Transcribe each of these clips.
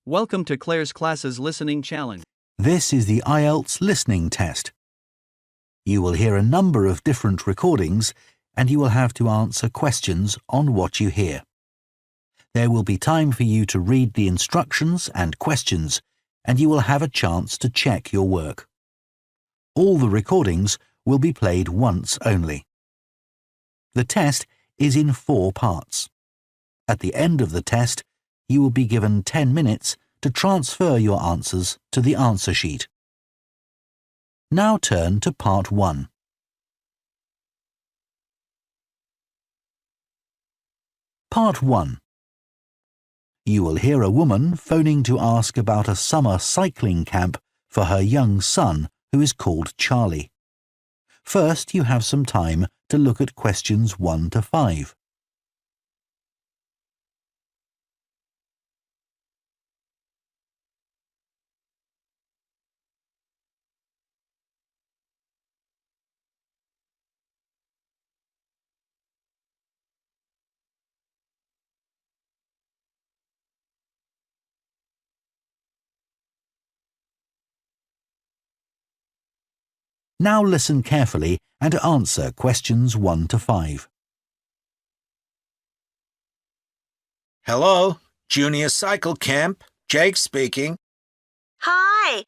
Welcome to Claire's Classes Listening Challenge. This is the IELTS listening test. You will hear a number of different recordings and you will have to answer questions on what you hear. There will be time for you to read the instructions and questions and you will have a chance to check your work. All the recordings will be played once only. The test is in 4 parts. At the end of the test, you will be given 10 minutes to transfer your answers to the answer sheet. Now turn to Part 1. Part 1. You will hear a woman phoning to ask about a summer cycling camp for her young son who is called Charlie. First, you have some time to look at questions 1 to 5. Now listen carefully and answer questions 1 to 5. Hello, Junior Cycle Camp. Jake speaking. Hi,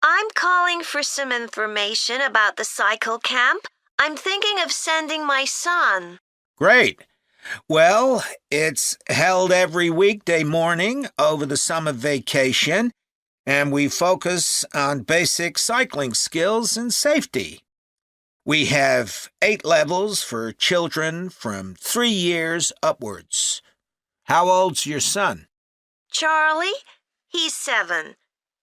I'm calling for some information about the cycle camp. I'm thinking of sending my son. Great. Well, it's held every weekday morning over the summer vacation, and we focus on basic cycling skills and safety. We have 8 levels for children from 3 years upwards. How old's your son? Charlie? He's 7.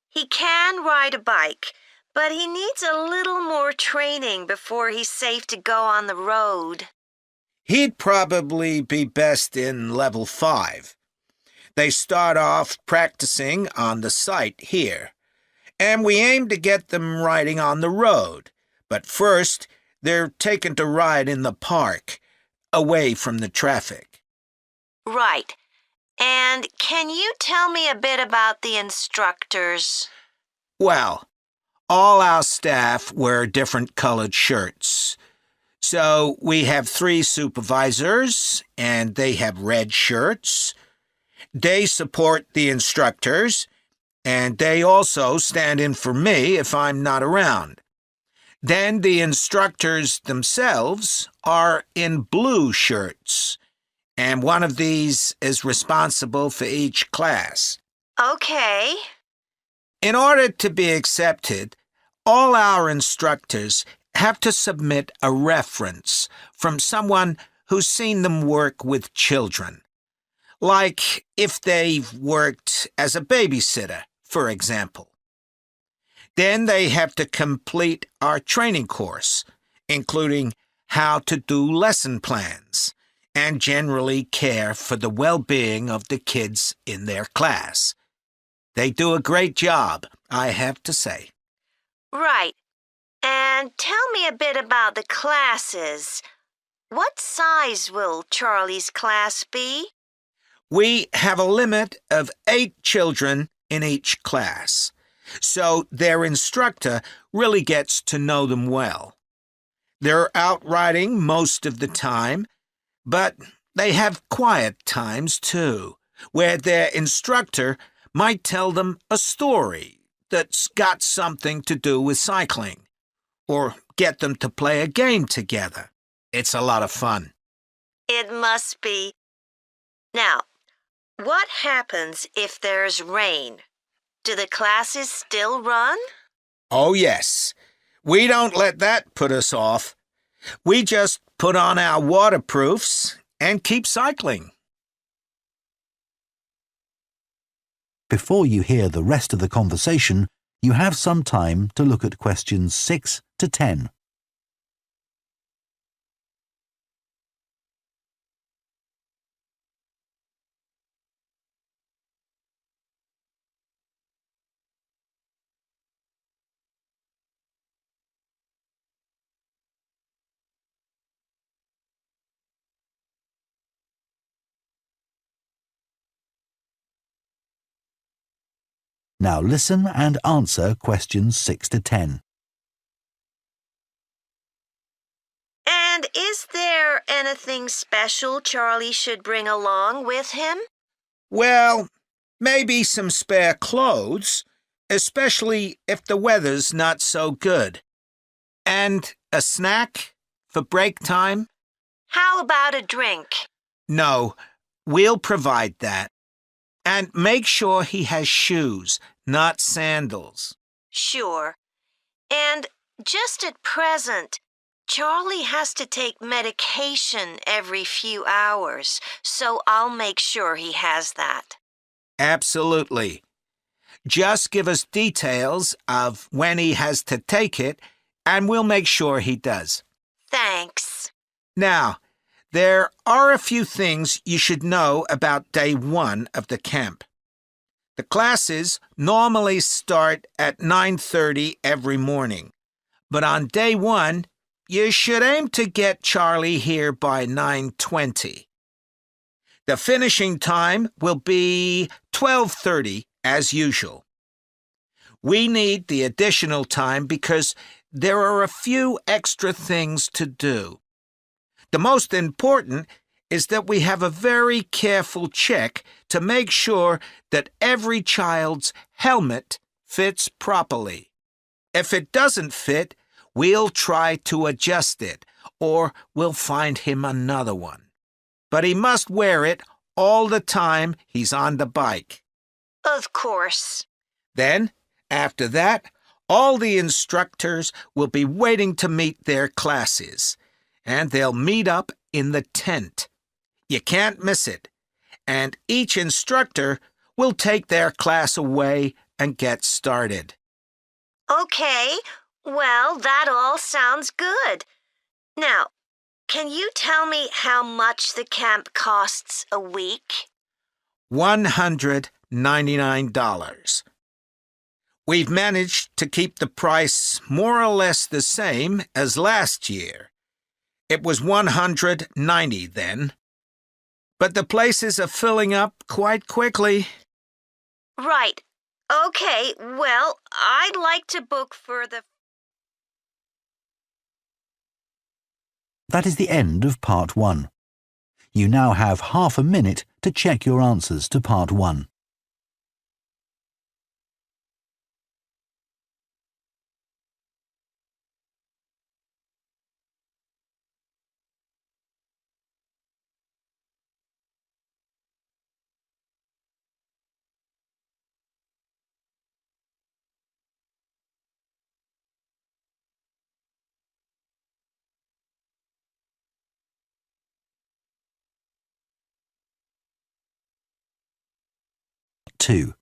He can ride a bike, but he needs a little more training before he's safe to go on the road. He'd probably be best in level 5. They start off practicing on the site here, and we aim to get them riding on the road. But first, they're taken to ride in the park, away from the traffic. Right. And can you tell me a bit about the instructors? Well, all our staff wear different colored shirts. So we have 3 supervisors, and they have red shirts. They support the instructors, and they also stand in for me if I'm not around. Then the instructors themselves are in blue shirts, and one of these is responsible for each class. Okay. In order to be accepted, all our instructors have to submit a reference from someone who's seen them work with children. Like if they've worked as a babysitter, for example. Then they have to complete our training course, including how to do lesson plans and generally care for the well-being of the kids in their class. They do a great job, I have to say. Right. And tell me a bit about the classes. What size will Charlie's class be? We have a limit of 8 children in each class, so their instructor really gets to know them well. They're out riding most of the time, but they have quiet times too, where their instructor might tell them a story that's got something to do with cycling, or get them to play a game together. It's a lot of fun. It must be. Now, what happens if there's rain? Do the classes still run? Oh, yes. We don't let that put us off. We just put on our waterproofs and keep cycling. Before you hear the rest of the conversation, you have some time to look at questions 6 to 10. Now listen and answer questions 6 to 10. And is there anything special Charlie should bring along with him? Well, maybe some spare clothes, especially if the weather's not so good. And a snack for break time? How about a drink? No, we'll provide that. And make sure he has shoes, not sandals. Sure. And just at present, Charlie has to take medication every few hours, so I'll make sure he has that. Absolutely. Just give us details of when he has to take it, and we'll make sure he does. Thanks. Now, there are a few things you should know about day 1 of the camp. The classes normally start at 9:30 every morning, but on day 1, you should aim to get Charlie here by 9:20. The finishing time will be 12:30 as usual. We need the additional time because there are a few extra things to do. The most important is that we have a very careful check to make sure that every child's helmet fits properly. If it doesn't fit, we'll try to adjust it, or we'll find him another one. But he must wear it all the time he's on the bike. Of course. Then, after that, all the instructors will be waiting to meet their classes, and they'll meet up in the tent. You can't miss it, and each instructor will take their class away and get started. Okay, well, that all sounds good. Now, can you tell me how much the camp costs a week? $199. We've managed to keep the price more or less the same as last year. It was $190 then. But the places are filling up quite quickly. Right. Okay, well, I'd like to book for the... That is the end of part 1. You now have half a minute to check your answers to part 1. Two.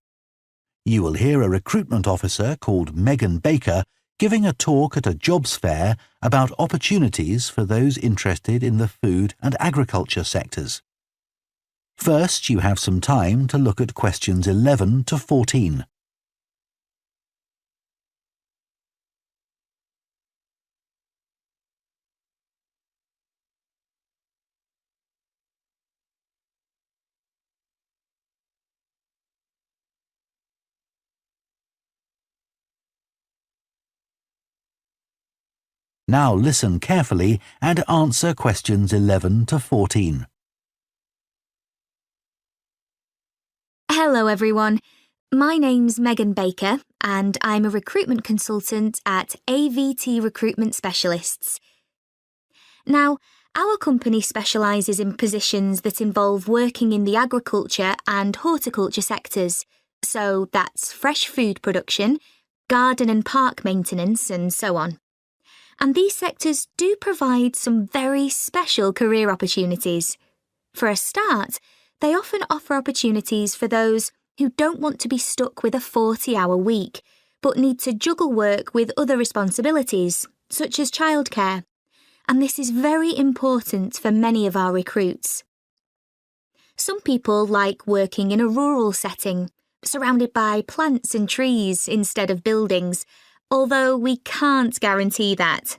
You will hear a recruitment officer called Megan Baker giving a talk at a jobs fair about opportunities for those interested in the food and agriculture sectors. First, you have some time to look at questions 11 to 14. Now listen carefully and answer questions 11 to 14. Hello everyone, my name's Megan Baker and I'm a recruitment consultant at AVT Recruitment Specialists. Now, our company specialises in positions that involve working in the agriculture and horticulture sectors, so that's fresh food production, garden and park maintenance and so on. And these sectors do provide some very special career opportunities. For a start, they often offer opportunities for those who don't want to be stuck with a 40-hour week, but need to juggle work with other responsibilities, such as childcare. And this is very important for many of our recruits. Some people like working in a rural setting, surrounded by plants and trees instead of buildings, although we can't guarantee that.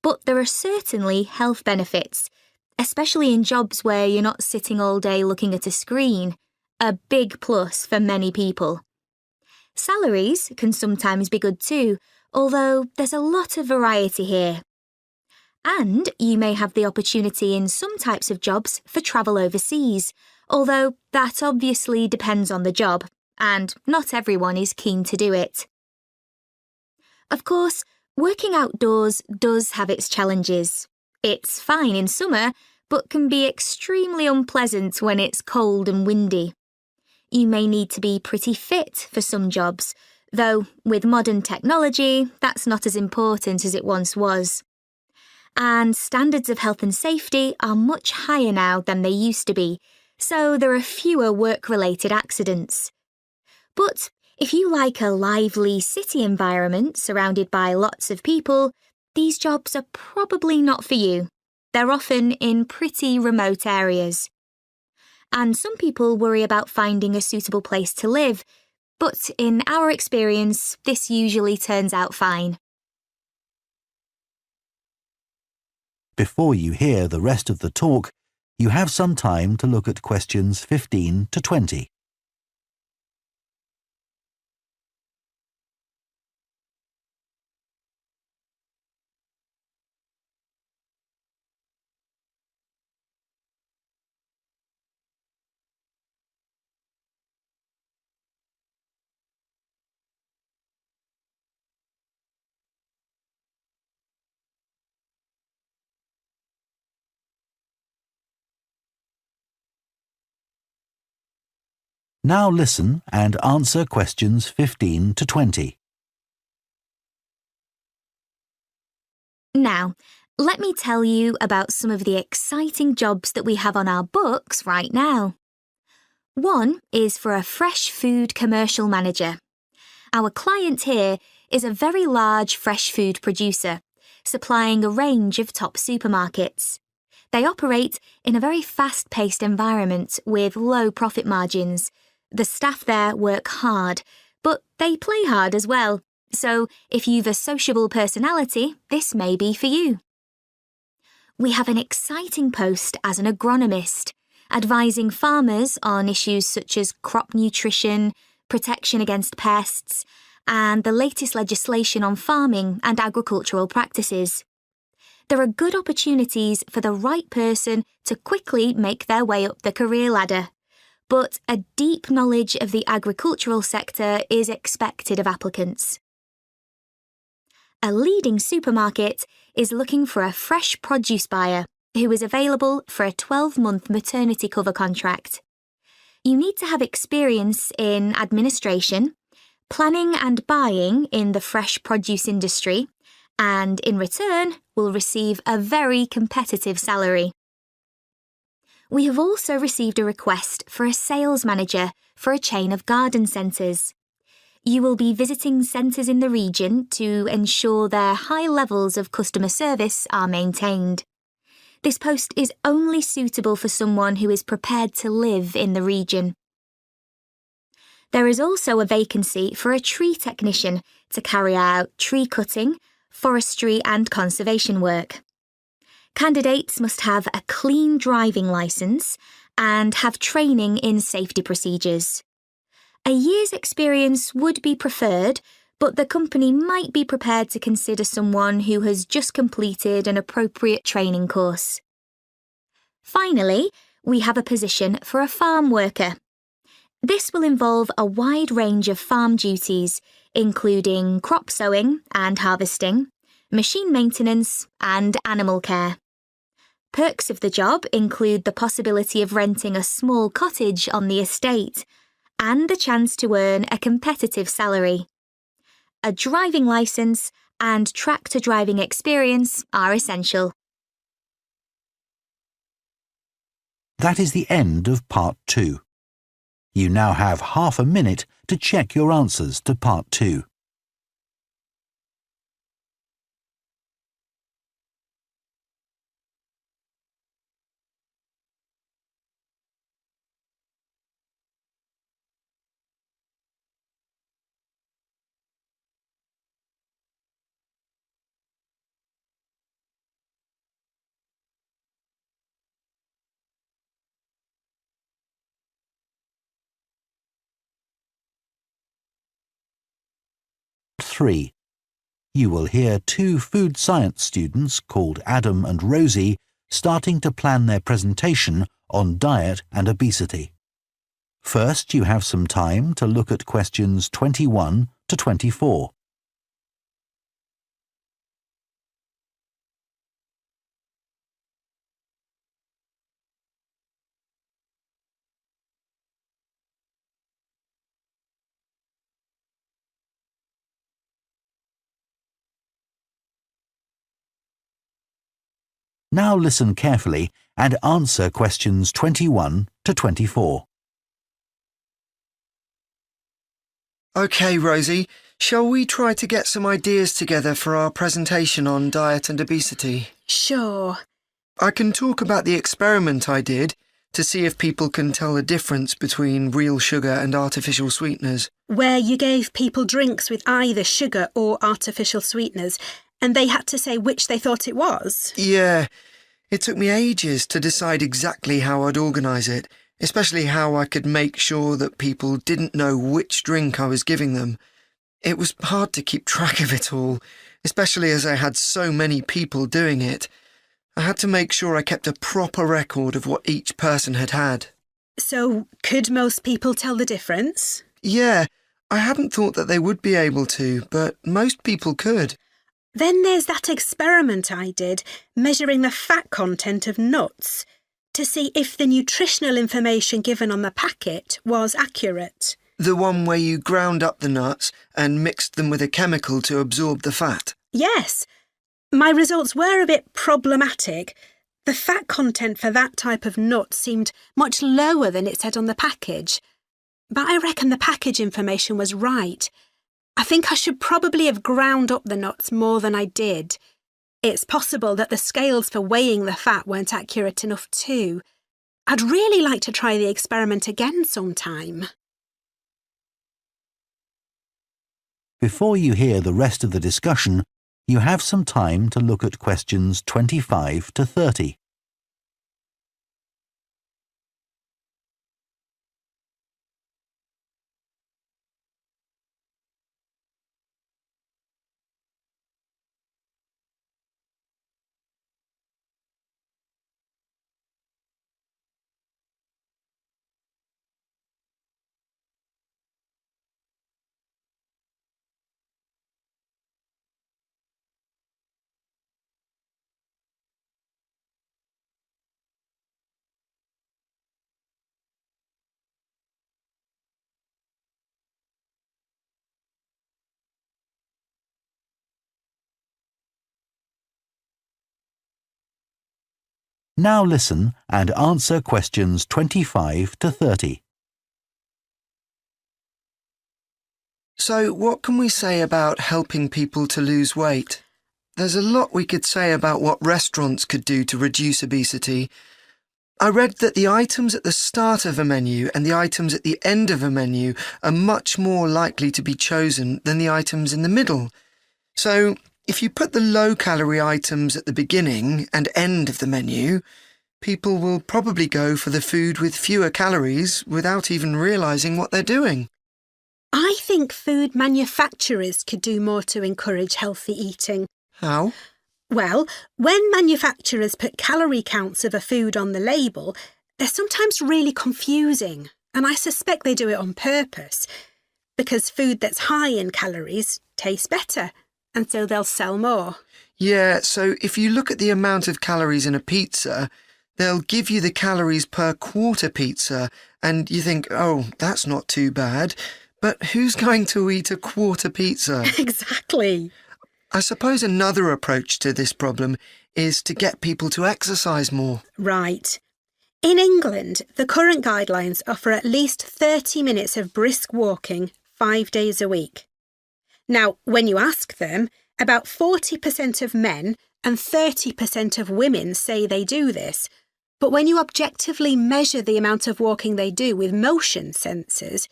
But there are certainly health benefits, especially in jobs where you're not sitting all day looking at a screen, a big plus for many people. Salaries can sometimes be good too, although there's a lot of variety here. And you may have the opportunity in some types of jobs for travel overseas, although that obviously depends on the job, and not everyone is keen to do it. Of course, working outdoors does have its challenges. It's fine in summer, but can be extremely unpleasant when it's cold and windy. You may need to be pretty fit for some jobs, though with modern technology, that's not as important as it once was. And standards of health and safety are much higher now than they used to be, so there are fewer work-related accidents. But if you like a lively city environment surrounded by lots of people, these jobs are probably not for you. They're often in pretty remote areas. And some people worry about finding a suitable place to live, but in our experience, this usually turns out fine. Before you hear the rest of the talk, you have some time to look at questions 15 to 20. Now listen and answer questions 15 to 20. Now, let me tell you about some of the exciting jobs that we have on our books right now. One is for a fresh food commercial manager. Our client here is a very large fresh food producer, supplying a range of top supermarkets. They operate in a very fast-paced environment with low profit margins. The staff there work hard, but they play hard as well. So if you've a sociable personality, this may be for you. We have an exciting post as an agronomist, advising farmers on issues such as crop nutrition, protection against pests, and the latest legislation on farming and agricultural practices. There are good opportunities for the right person to quickly make their way up the career ladder, but a deep knowledge of the agricultural sector is expected of applicants. A leading supermarket is looking for a fresh produce buyer who is available for a 12-month maternity cover contract. You need to have experience in administration, planning and buying in the fresh produce industry, and in return will receive a very competitive salary. We have also received a request for a sales manager for a chain of garden centres. You will be visiting centres in the region to ensure their high levels of customer service are maintained. This post is only suitable for someone who is prepared to live in the region. There is also a vacancy for a tree technician to carry out tree cutting, forestry and conservation work. Candidates must have a clean driving licence and have training in safety procedures. A year's experience would be preferred, but the company might be prepared to consider someone who has just completed an appropriate training course. Finally, we have a position for a farm worker. This will involve a wide range of farm duties, including crop sowing and harvesting, machine maintenance, and animal care. Perks of the job include the possibility of renting a small cottage on the estate and the chance to earn a competitive salary. A driving licence and tractor driving experience are essential. That is the end of Part 2. You now have half a minute to check your answers to Part 2. 3. You will hear 2 food science students called Adam and Rosie starting to plan their presentation on diet and obesity. First, you have some time to look at questions 21 to 24. Now listen carefully and answer questions 21 to 24. OK, Rosie, shall we try to get some ideas together for our presentation on diet and obesity? Sure. I can talk about the experiment I did to see if people can tell the difference between real sugar and artificial sweeteners. Where you gave people drinks with either sugar or artificial sweeteners, and they had to say which they thought it was? Yeah, it took me ages to decide exactly how I'd organise it, especially how I could make sure that people didn't know which drink I was giving them. It was hard to keep track of it all, especially as I had so many people doing it. I had to make sure I kept a proper record of what each person had had. So, could most people tell the difference? Yeah, I hadn't thought that they would be able to, but most people could. Then there's that experiment I did, measuring the fat content of nuts, to see if the nutritional information given on the packet was accurate. The one where you ground up the nuts and mixed them with a chemical to absorb the fat? Yes. My results were a bit problematic. The fat content for that type of nut seemed much lower than it said on the package. But I reckon the package information was right. I think I should probably have ground up the nuts more than I did. It's possible that the scales for weighing the fat weren't accurate enough too. I'd really like to try the experiment again sometime. Before you hear the rest of the discussion, you have some time to look at questions 25 to 30. Now listen and answer questions 25 to 30. So, what can we say about helping people to lose weight? There's a lot we could say about what restaurants could do to reduce obesity. I read that the items at the start of a menu and the items at the end of a menu are much more likely to be chosen than the items in the middle. So, if you put the low-calorie items at the beginning and end of the menu, people will probably go for the food with fewer calories without even realising what they're doing. I think food manufacturers could do more to encourage healthy eating. How? Well, when manufacturers put calorie counts of a food on the label, they're sometimes really confusing, and I suspect they do it on purpose, because food that's high in calories tastes better, and so they'll sell more. Yeah, so if you look at the amount of calories in a pizza, they'll give you the calories per quarter pizza, and you think, oh, that's not too bad. But who's going to eat a quarter pizza? Exactly. I suppose another approach to this problem is to get people to exercise more. Right. In England, the current guidelines offer at least 30 minutes of brisk walking 5 days a week. Now, when you ask them, about 40% of men and 30% of women say they do this. But when you objectively measure the amount of walking they do with motion sensors,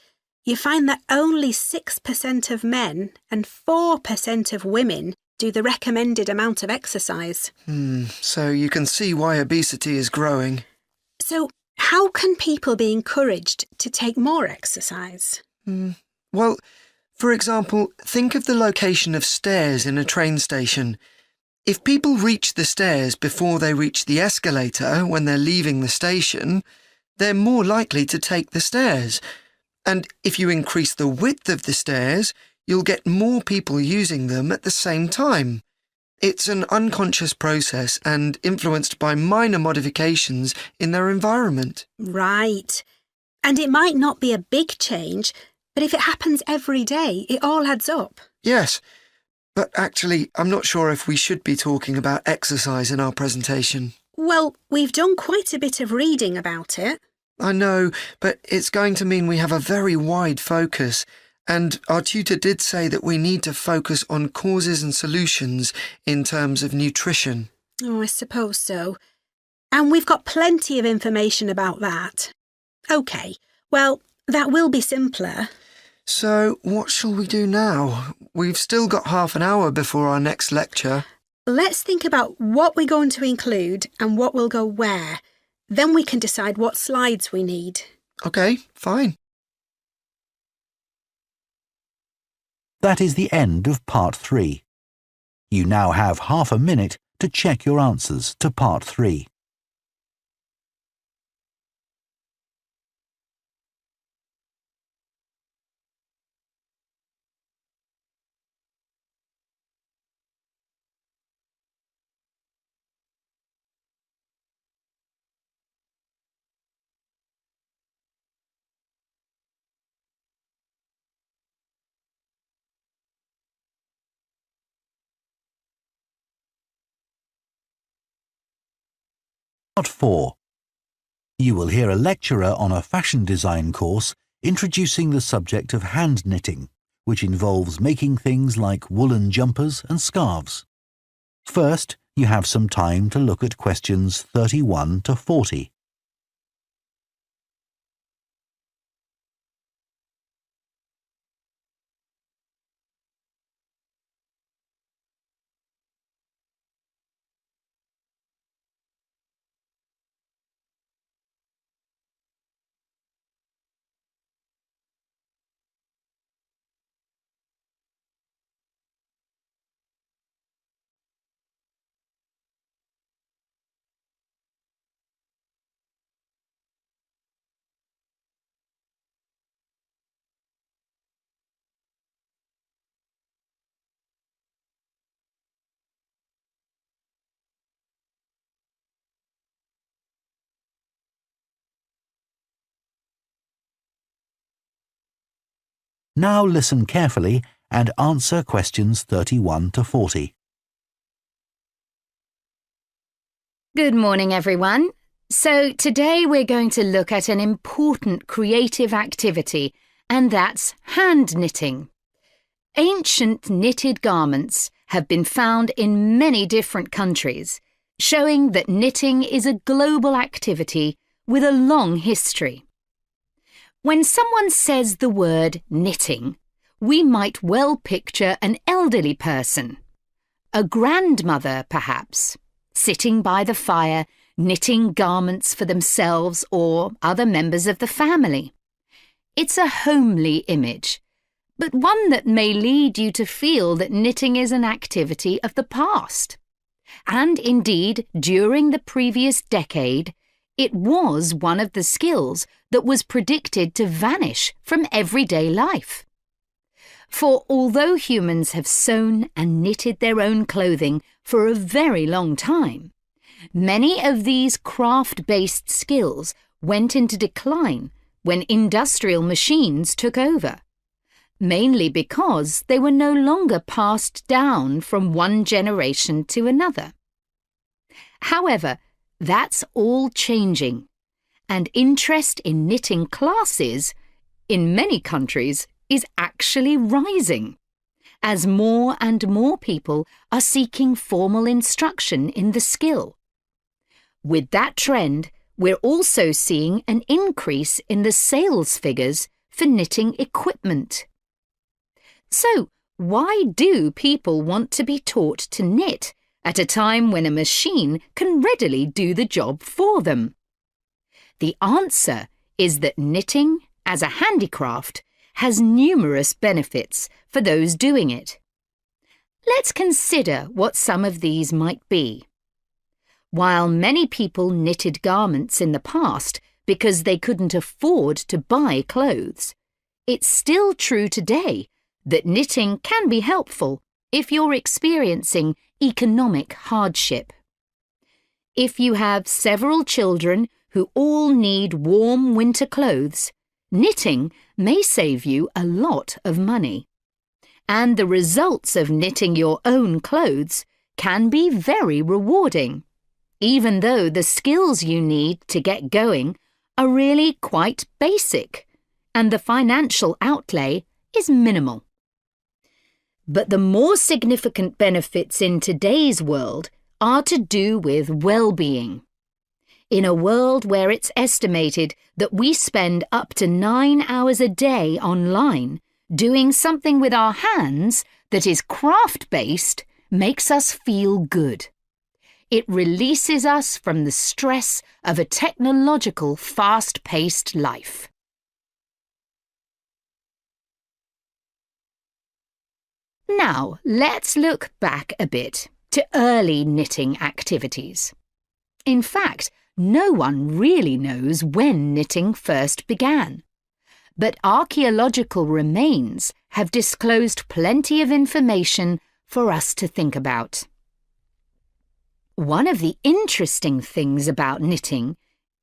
you find that only 6% of men and 4% of women do the recommended amount of exercise. So you can see why obesity is growing. So how can people be encouraged to take more exercise? Well, For example, think of the location of stairs in a train station. If people reach the stairs before they reach the escalator when they're leaving the station, they're more likely to take the stairs. And if you increase the width of the stairs, you'll get more people using them at the same time. It's an unconscious process and influenced by minor modifications in their environment. Right. And it might not be a big change, but if it happens every day, it all adds up. Yes, but actually, I'm not sure if we should be talking about exercise in our presentation. Well, we've done quite a bit of reading about it. I know, but it's going to mean we have a very wide focus, and our tutor did say that we need to focus on causes and solutions in terms of nutrition. Oh, I suppose so. And we've got plenty of information about that. OK, well, that will be simpler. So, what shall we do now? We've still got half an hour before our next lecture. Let's think about what we're going to include and what will go where. Then we can decide what slides we need. OK, fine. That is the end of Part 3. You now have half a minute to check your answers to Part 3. Part 4. You will hear a lecturer on a fashion design course introducing the subject of hand knitting, which involves making things like woolen jumpers and scarves. First, you have some time to look at questions 31 to 40. Now listen carefully and answer questions 31 to 40. Good morning, everyone. So today we're going to look at an important creative activity, and that's hand knitting. Ancient knitted garments have been found in many different countries, showing that knitting is a global activity with a long history. When someone says the word knitting, we might well picture an elderly person, a grandmother perhaps, sitting by the fire knitting garments for themselves or other members of the family. It's a homely image, but one that may lead you to feel that knitting is an activity of the past. And indeed, during the previous decade, it was one of the skills that was predicted to vanish from everyday life. For although humans have sewn and knitted their own clothing for a very long time, many of these craft-based skills went into decline when industrial machines took over, mainly because they were no longer passed down from one generation to another. However, that's all changing, and interest in knitting classes, in many countries, is actually rising, as more and more people are seeking formal instruction in the skill. With that trend, we're also seeing an increase in the sales figures for knitting equipment. So, why do people want to be taught to knit at a time when a machine can readily do the job for them? The answer is that knitting, as a handicraft, has numerous benefits for those doing it. Let's consider what some of these might be. While many people knitted garments in the past because they couldn't afford to buy clothes, it's still true today that knitting can be helpful if you're experiencing economic hardship. If you have several children who all need warm winter clothes, knitting may save you a lot of money. And the results of knitting your own clothes can be very rewarding, even though the skills you need to get going are really quite basic, and the financial outlay is minimal. But the more significant benefits in today's world are to do with well-being. In a world where it's estimated that we spend up to 9 hours a day online, doing something with our hands that is craft-based makes us feel good. It releases us from the stress of a technological, fast-paced life. Now, let's look back a bit to early knitting activities. In fact, no one really knows when knitting first began. But archaeological remains have disclosed plenty of information for us to think about. One of the interesting things about knitting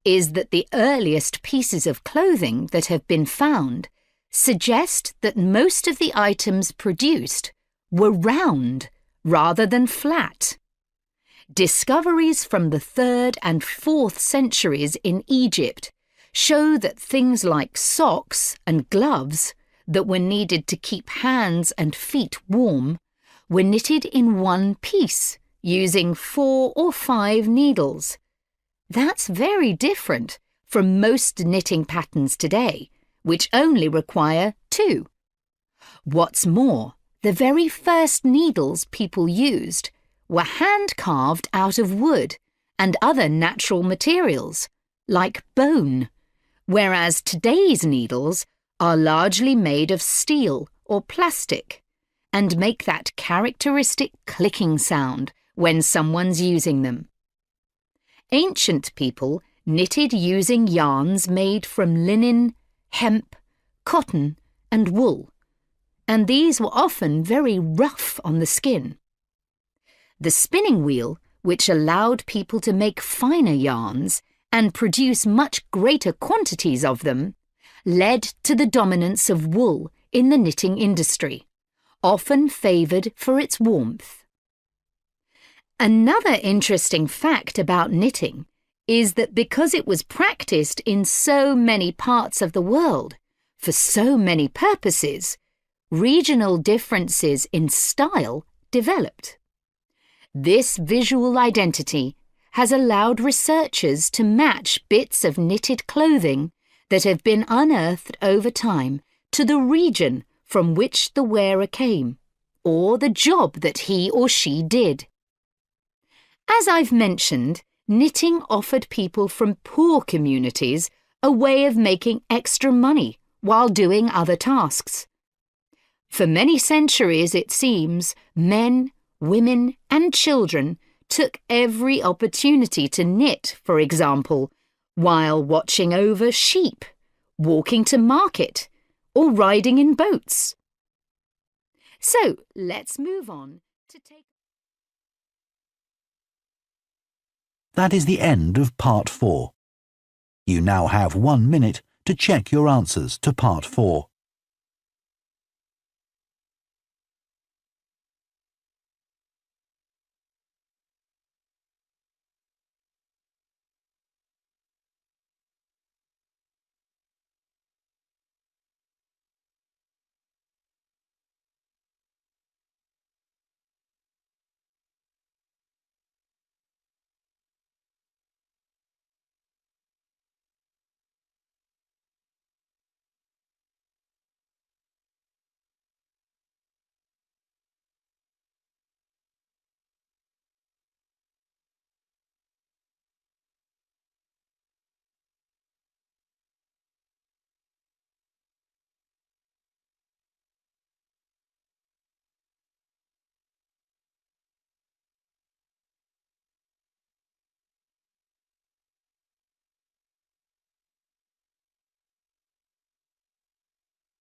is that the earliest pieces of clothing that have been found suggest that most of the items produced were round rather than flat. Discoveries from the 3rd and 4th centuries in Egypt show that things like socks and gloves that were needed to keep hands and feet warm were knitted in one piece using 4 or 5 needles. That's very different from most knitting patterns today, which only require 2. What's more, the very first needles people used were hand-carved out of wood and other natural materials, like bone, whereas today's needles are largely made of steel or plastic and make that characteristic clicking sound when someone's using them. Ancient people knitted using yarns made from linen, hemp, cotton, and wool, and these were often very rough on the skin. The spinning wheel, which allowed people to make finer yarns and produce much greater quantities of them, led to the dominance of wool in the knitting industry, often favoured for its warmth. Another interesting fact about knitting is that because it was practised in so many parts of the world, for so many purposes, regional differences in style developed. This visual identity has allowed researchers to match bits of knitted clothing that have been unearthed over time to the region from which the wearer came, or the job that he or she did. As I've mentioned, knitting offered people from poor communities a way of making extra money while doing other tasks. For many centuries, it seems, men, women and children took every opportunity to knit, for example, while watching over sheep, walking to market, or riding in boats. So, let's move on to take... That is the end of Part 4. You now have 1 minute to check your answers to Part 4.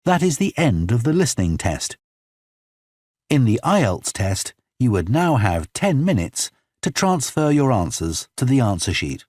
That is the end of the listening test. In the IELTS test, you would now have 10 minutes to transfer your answers to the answer sheet.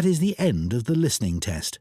That is the end of the listening test.